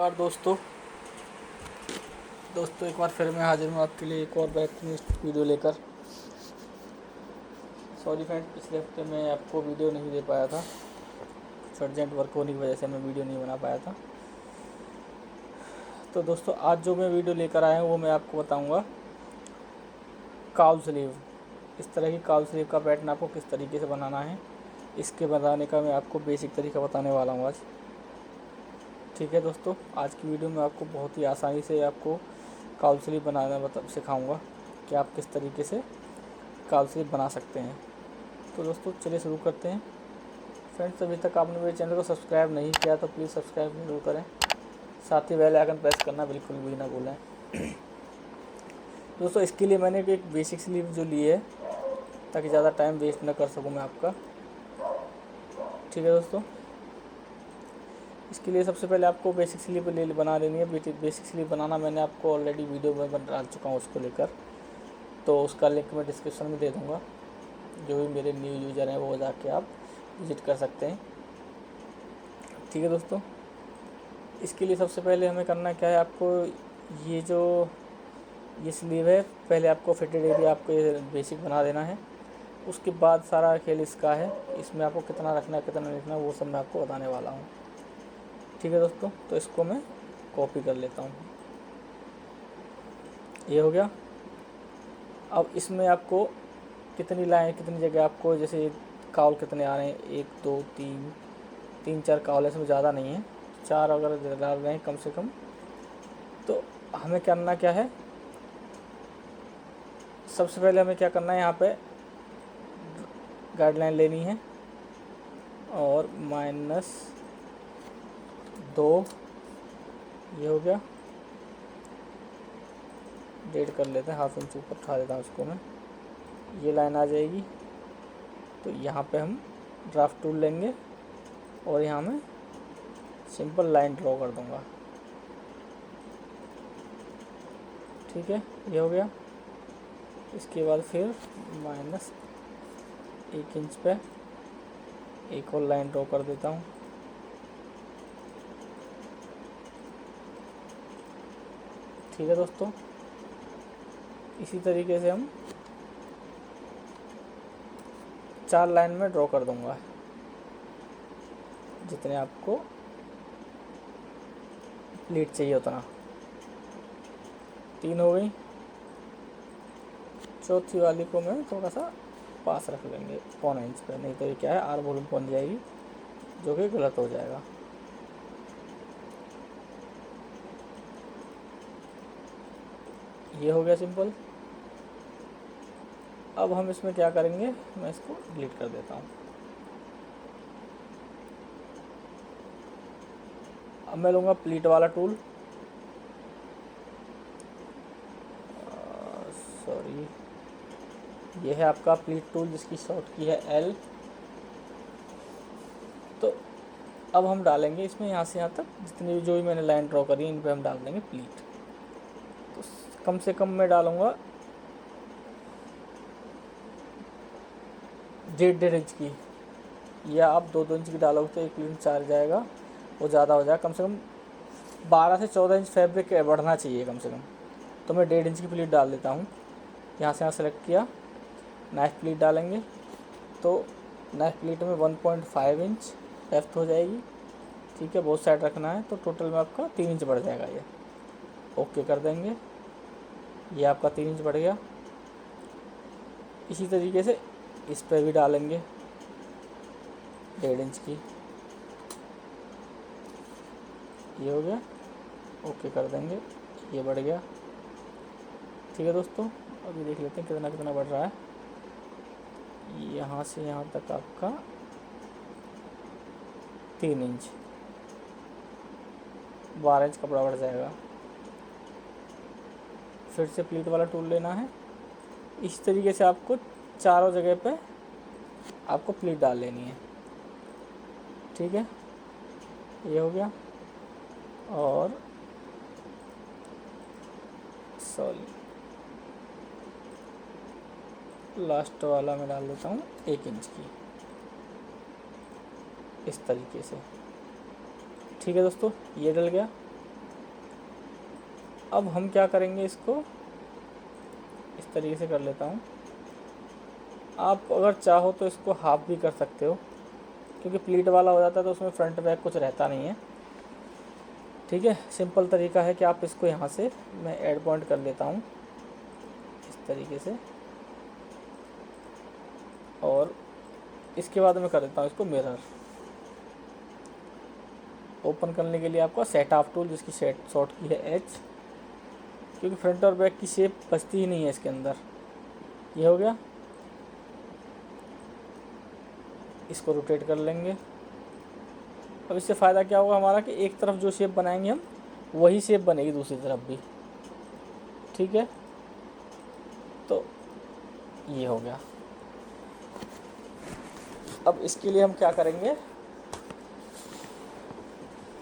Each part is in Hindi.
नमस्कार दोस्तों एक बार फिर मैं हाजिर हूँ आपके लिए एक और बेहतरीन वीडियो लेकर। सॉरी फ्रेंड्स, पिछले हफ्ते मैं आपको वीडियो नहीं दे पाया था, कुछ अर्जेंट वर्क होने की वजह से मैं वीडियो नहीं बना पाया था। तो दोस्तों आज जो मैं वीडियो लेकर आया हूँ वो मैं आपको बताऊँगा काउल स्लीव। इस तरह की काउल स्लीव का पैटर्न आपको किस तरीके से बनाना है, इसके बनाने का मैं आपको बेसिक तरीका बताने वाला हूँ आज। ठीक है दोस्तों, आज की वीडियो में आपको बहुत ही आसानी से आपको काउल स्लीव बनाना सिखाऊंगा कि आप किस तरीके से काउल स्लीव बना सकते हैं। तो दोस्तों चलिए शुरू करते हैं। फ्रेंड्स, अभी तक आपने मेरे चैनल को सब्सक्राइब नहीं किया तो प्लीज़ सब्सक्राइब जरूर करें, साथ ही बेल आइकन प्रेस करना बिल्कुल भी ना भूलें। दोस्तों इसके लिए मैंने एक बेसिक स्लीव जो ली है ताकि ज़्यादा टाइम वेस्ट ना कर सकूँ मैं आपका। ठीक है दोस्तों, इसके लिए सबसे पहले आपको बेसिक स्लीव बना लेनी है। बेसिक स्लीव बनाना मैंने आपको ऑलरेडी वीडियो में डाल चुका हूँ उसको लेकर, तो उसका लिंक मैं डिस्क्रिप्शन में दे दूँगा। जो भी मेरे न्यू यूज़र हैं वो जाके आप विज़िट कर सकते हैं। ठीक है दोस्तों, इसके लिए सबसे पहले हमें करना क्या है, आपको ये स्लीव है, पहले आपको फिटेड एरिया आपको ये बेसिक बना देना है। उसके बाद सारा खेल इसका है, इसमें आपको कितना रखना है कितना नहीं रखना है वो सब मैं आपको बताने वाला हूँ। ठीक है दोस्तों, तो इसको मैं कॉपी कर लेता हूँ। ये हो गया। अब इसमें आपको कितनी लाइन कितनी जगह आपको, जैसे काउल कितने आ रहे हैं, 1 2 3 4 काउल, इसमें ज़्यादा नहीं है, 4 अगर डाल रहे हैं कम से कम। तो हमें करना क्या है, सबसे पहले हमें क्या करना है, यहाँ पे गाइडलाइन लेनी है और -2, ये हो गया। डेट कर लेते हैं, हाफ इंच ऊपर उठा देता हूँ उसको मैं, ये लाइन आ जाएगी। तो यहाँ पे हम ड्राफ्ट टूल लेंगे और यहाँ मैं सिंपल लाइन ड्रॉ कर दूँगा। ठीक है, ये हो गया। इसके बाद फिर -1 इंच पे एक और लाइन ड्रॉ कर देता हूँ। ठीक है दोस्तों, इसी तरीके से हम 4 लाइन में ड्रॉ कर दूंगा, जितने आपको प्लीट चाहिए उतना। 3 हो गई। चौथी वाली को मैं थोड़ा सा पास रख लेंगे 1.25 इंच पे, नहीं तो ये क्या है आर वॉल्यूम बन जाएगी जो कि गलत हो जाएगा। ये हो गया सिंपल। अब हम इसमें क्या करेंगे, मैं इसको डिलीट कर देता हूँ। अब मैं लूँगा प्लीट वाला टूल, सॉरी ये है आपका प्लीट टूल जिसकी शॉर्ट की है L। तो अब हम डालेंगे इसमें यहाँ से यहाँ तक जितनी भी जो भी मैंने लाइन ड्रॉ करी इन पे हम डाल देंगे प्लीट। तो कम से कम मैं डालूँगा 1.5 इंच की, या आप 2 इंच की डालोगे तो एक प्लीट 4 जाएगा, वो ज़्यादा हो जाएगा। कम से कम 12 से 14 इंच फैब्रिक बढ़ना चाहिए कम से कम। तो मैं 1.5 इंच की प्लीट डाल देता हूँ। यहाँ से यहाँ सेलेक्ट किया, नाइफ प्लीट डालेंगे तो नाइफ प्लीट में 1.5 इंच लेफ्ट हो जाएगी। ठीक है, बहुत साइड रखना है, तो टोटल में आपका 3 इंच बढ़ जाएगा ये। ओके कर देंगे, ये आपका 3 इंच बढ़ गया। इसी तरीके से इस पर भी डालेंगे 1.5 इंच की, ये हो गया। ओके कर देंगे, ये बढ़ गया। ठीक है दोस्तों, अभी देख लेते हैं कितना कितना बढ़ रहा है। यहाँ से यहाँ तक आपका 3 इंच, 12 इंच कपड़ा बढ़ जाएगा। फिर से प्लीट वाला टूल लेना है। इस तरीके से आपको चारों जगह पे आपको प्लीट डाल लेनी है। ठीक है, ये हो गया। और सॉरी लास्ट वाला मैं डाल देता हूँ 1 इंच की, इस तरीके से। ठीक है दोस्तों, ये डल गया। अब हम क्या करेंगे, इसको इस तरीके से कर लेता हूँ। आप अगर चाहो तो इसको हाफ भी कर सकते हो, क्योंकि प्लीट वाला हो जाता है तो उसमें फ्रंट बैक कुछ रहता नहीं है। ठीक है, सिंपल तरीका है कि आप इसको यहाँ से मैं ऐड पॉइंट कर लेता हूँ इस तरीके से, और इसके बाद मैं कर देता हूँ इसको मिरर। ओपन करने के लिए आपको सेट ऑफ टूल, जिसकी शॉर्ट की है एच, क्योंकि फ्रंट और बैक की शेप बचती ही नहीं है इसके अंदर। ये हो गया, इसको रोटेट कर लेंगे। अब इससे फ़ायदा क्या होगा हमारा कि एक तरफ जो शेप बनाएंगे हम, वही शेप बनेगी दूसरी तरफ भी। ठीक है, तो ये हो गया। अब इसके लिए हम क्या करेंगे,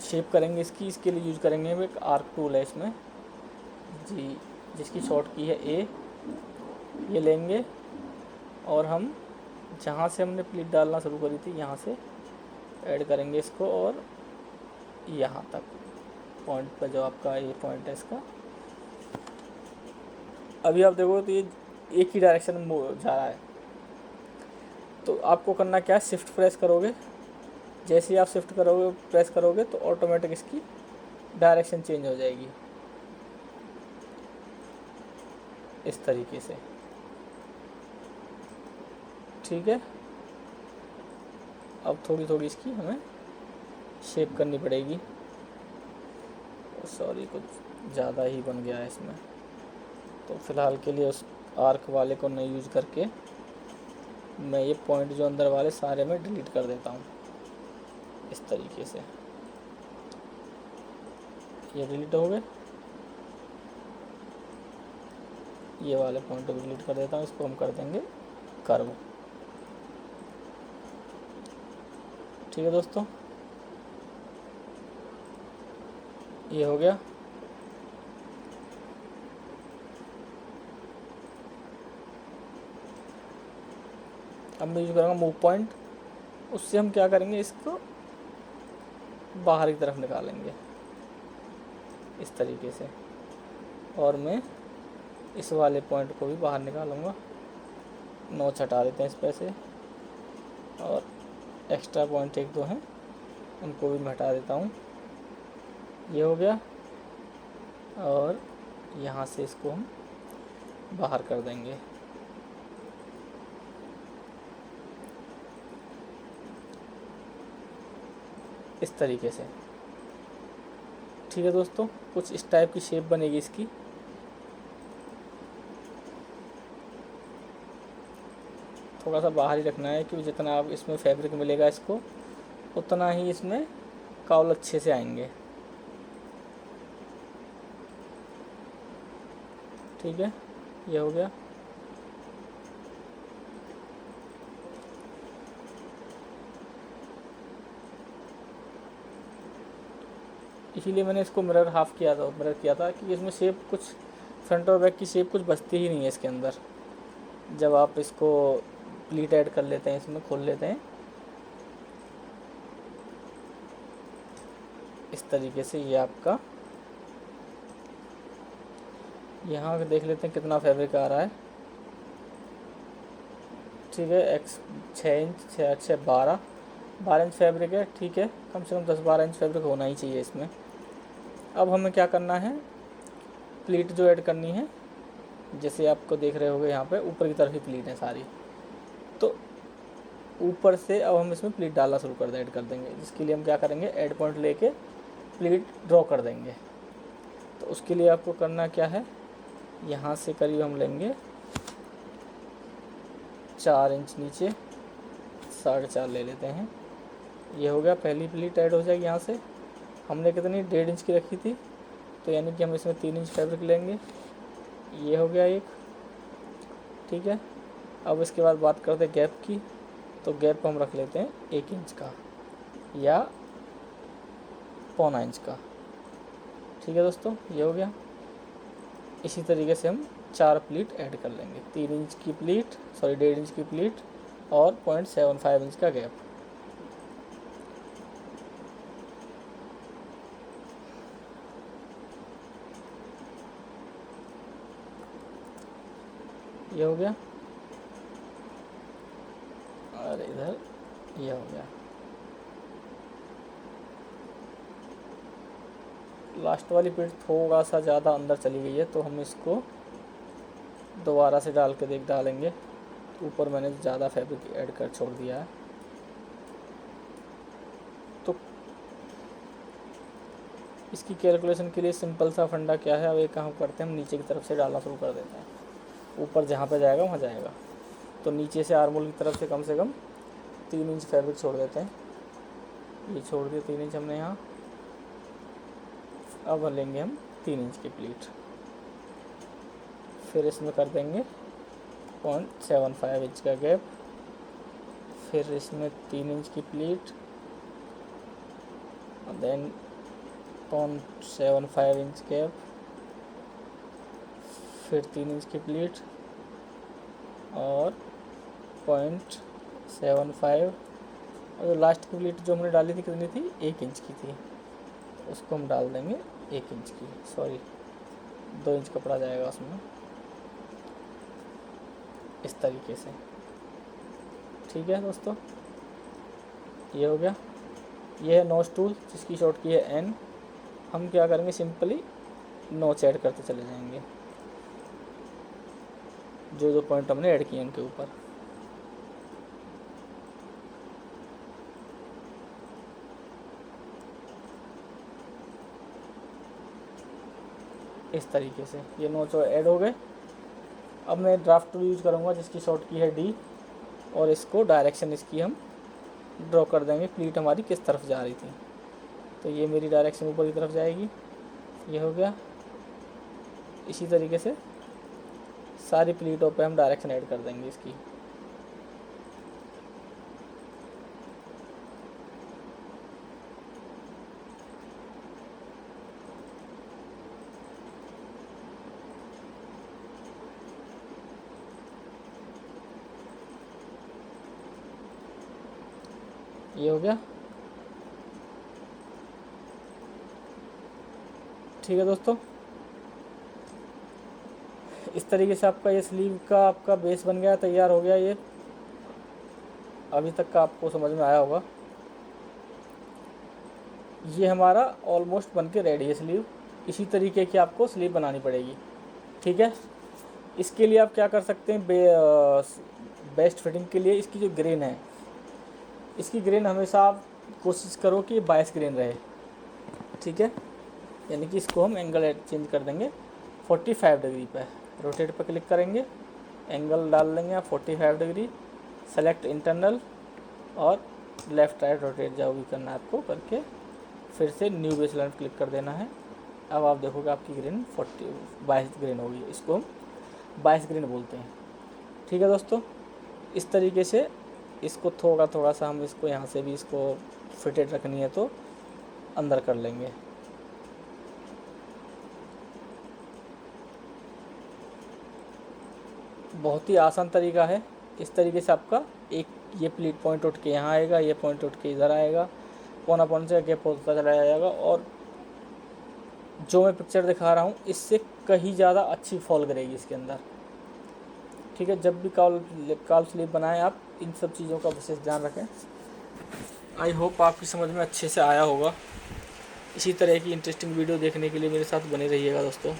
शेप करेंगे इसके लिए यूज़ करेंगे हम एक आर्क टूल है इसमें जी, जिसकी शॉर्ट की है ए। ये लेंगे और हम जहाँ से हमने प्लीट डालना शुरू करी थी यहाँ से ऐड करेंगे इसको, और यहाँ तक पॉइंट पर जो आपका ये पॉइंट है इसका। अभी आप देखो तो ये एक ही डायरेक्शन में जा रहा है, तो आपको करना क्या है, शिफ्ट प्रेस करोगे। जैसे ही आप शिफ्ट करोगे प्रेस करोगे तो ऑटोमेटिक इसकी डायरेक्शन चेंज हो जाएगी इस तरीके से। ठीक है, अब थोड़ी थोड़ी इसकी हमें शेप करनी पड़ेगी। सॉरी, कुछ ज़्यादा ही बन गया है इसमें, तो फ़िलहाल के लिए उस आर्क वाले को नहीं यूज़ करके मैं ये पॉइंट जो अंदर वाले सारे में डिलीट कर देता हूँ इस तरीके से। ये डिलीट हो गए, ये वाले पॉइंट को डिलीट कर देता हूँ, इसको हम कर देंगे कर्व। ठीक है दोस्तों, ये हो गया। अब मैं यूज करूँगा मूव पॉइंट, उससे हम क्या करेंगे, इसको बाहर की तरफ निकालेंगे इस तरीके से, और मैं इस वाले पॉइंट को भी बाहर निकालूंगा। नोच हटा देते हैं इस पे से, और एक्स्ट्रा पॉइंट एक दो हैं उनको भी मैं हटा देता हूँ। ये हो गया, और यहाँ से इसको हम बाहर कर देंगे। इस तरीके से। ठीक है दोस्तों, कुछ इस टाइप की शेप बनेगी इसकी। थोड़ा सा बाहर ही रखना है, क्योंकि जितना आप इसमें फैब्रिक मिलेगा इसको, उतना ही इसमें काउल अच्छे से आएंगे। ठीक है, ये हो गया। इसीलिए मैंने इसको मिरर किया था कि इसमें शेप कुछ फ्रंट और बैक की शेप कुछ बचती ही नहीं है इसके अंदर। जब आप इसको प्लीट ऐड कर लेते हैं, इसमें खोल लेते हैं इस तरीके से। ये आपका यहाँ देख लेते हैं कितना फैब्रिक आ रहा है। ठीक है, एक्स 6 इंच 6 12 इंच फैब्रिक है। ठीक है, कम से कम 10-12 इंच फैब्रिक होना ही चाहिए इसमें। अब हमें क्या करना है, प्लीट जो ऐड करनी है, जैसे आपको देख रहे होगे यहाँ पे ऊपर की तरफ ही प्लीट है सारी, तो ऊपर से अब हम इसमें प्लीट डालना शुरू ऐड कर देंगे। जिसके लिए हम क्या करेंगे, ऐड पॉइंट लेके प्लीट ड्रॉ कर देंगे। तो उसके लिए आपको करना क्या है, यहाँ से करीब हम लेंगे 4 इंच नीचे, 4.5 ले लेते हैं। ये हो गया, पहली प्लीट ऐड हो जाएगी। यहाँ से हमने कितनी 1.5 इंच की रखी थी, तो यानी कि हम इसमें 3 इंच फैब्रिक लेंगे। ये हो गया एक। ठीक है, अब इसके बाद बात करते हैं गैप की। तो गैप हम रख लेते हैं 1 इंच का या 1.25 इंच का। ठीक है दोस्तों, ये हो गया। इसी तरीके से हम 4 प्लीट ऐड कर लेंगे, 3 इंच की प्लीट, 1.5 इंच की प्लीट और 0.75 इंच का गैप। ये हो गया और इधर ये हो गया। लास्ट वाली प्लेट थोड़ा सा ज़्यादा अंदर चली गई है, तो हम इसको दोबारा से डाल के डालेंगे। ऊपर मैंने ज़्यादा फैब्रिक ऐड कर छोड़ दिया है। तो इसकी कैलकुलेशन के लिए सिंपल सा फंडा क्या है, अब एक काम करते हैं, हम नीचे की तरफ से डालना शुरू कर देते हैं। ऊपर जहाँ पे जाएगा वहाँ जाएगा, तो नीचे से आर्मोल की तरफ से कम 3 इंच फैब्रिक छोड़ देते हैं। ये छोड़ दिए 3 इंच हमने यहाँ। अब लेंगे हम 3 इंच की प्लीट, फिर इसमें कर देंगे 0.75 इंच का गैप, फिर इसमें 3 इंच की प्लीट, देन 0.75 इंच गैप, फिर 3 इंच की प्लीट और 0.75। और लास्ट की प्लीट जो हमने डाली थी कितनी थी, 1 इंच की थी, उसको हम डाल देंगे 1 इंच की, सॉरी 2 इंच कपड़ा जाएगा उसमें, इस तरीके से। ठीक है दोस्तों, ये हो गया। ये है नोच टूल जिसकी शॉर्ट की है एन। हम क्या करेंगे, सिंपली नोच ऐड करते चले जाएंगे जो जो पॉइंट हमने ऐड किए उनके ऊपर। इस तरीके से ये नोच ऐड हो गए। अब मैं ड्राफ्ट टूल यूज़ करूँगा जिसकी शॉर्ट की है डी, और इसको डायरेक्शन इसकी हम ड्रॉ कर देंगे, प्लीट हमारी किस तरफ जा रही थी। तो ये मेरी डायरेक्शन ऊपर की तरफ जाएगी, ये हो गया। इसी तरीके से सारी प्लीटों पे हम डायरेक्शन ऐड कर देंगे इसकी। ये हो गया। ठीक है दोस्तों, इस तरीके से आपका ये स्लीव का आपका बेस बन गया, तैयार हो गया। ये अभी तक का आपको समझ में आया होगा। ये हमारा ऑलमोस्ट बन के रेडी है स्लीव। इसी तरीके की आपको स्लीव बनानी पड़ेगी। ठीक है, इसके लिए आप क्या कर सकते हैं, बेस्ट फिटिंग के लिए इसकी जो ग्रेन है, इसकी ग्रेन हमेशा आप कोशिश करो कि 22 ग्रेन रहे। ठीक है, यानी कि इसको हम एंगल चेंज कर देंगे 45 डिग्री पर। रोटेट पर क्लिक करेंगे, एंगल डाल लेंगे आप 45 डिग्री, सेलेक्ट इंटरनल और लेफ़्ट राइट रोटेट जो भी करना है आपको करके फिर से न्यू बेस लाइन क्लिक कर देना है। अब आप देखोगे आपकी ग्रेन 22 ग्रेन होगी। इसको हम 22 ग्रेन बोलते हैं। ठीक है दोस्तों, इस तरीके से इसको थोड़ा सा हम इसको यहाँ से भी इसको फिटेड रखनी है तो अंदर कर लेंगे। बहुत ही आसान तरीका है। इस तरीके से आपका एक ये प्लीट पॉइंट उठ के यहाँ आएगा, ये पॉइंट उठ के इधर आएगा, पौना पौन से गैप होता चला जाएगा। और जो मैं पिक्चर दिखा रहा हूँ इससे कहीं ज़्यादा अच्छी फॉल करेगी इसके अंदर। ठीक है, जब भी काल स्लीव बनाएं आप इन सब चीज़ों का विशेष ध्यान रखें। आई होप आपकी समझ में अच्छे से आया होगा। इसी तरह की इंटरेस्टिंग वीडियो देखने के लिए मेरे साथ बने रहिएगा दोस्तों।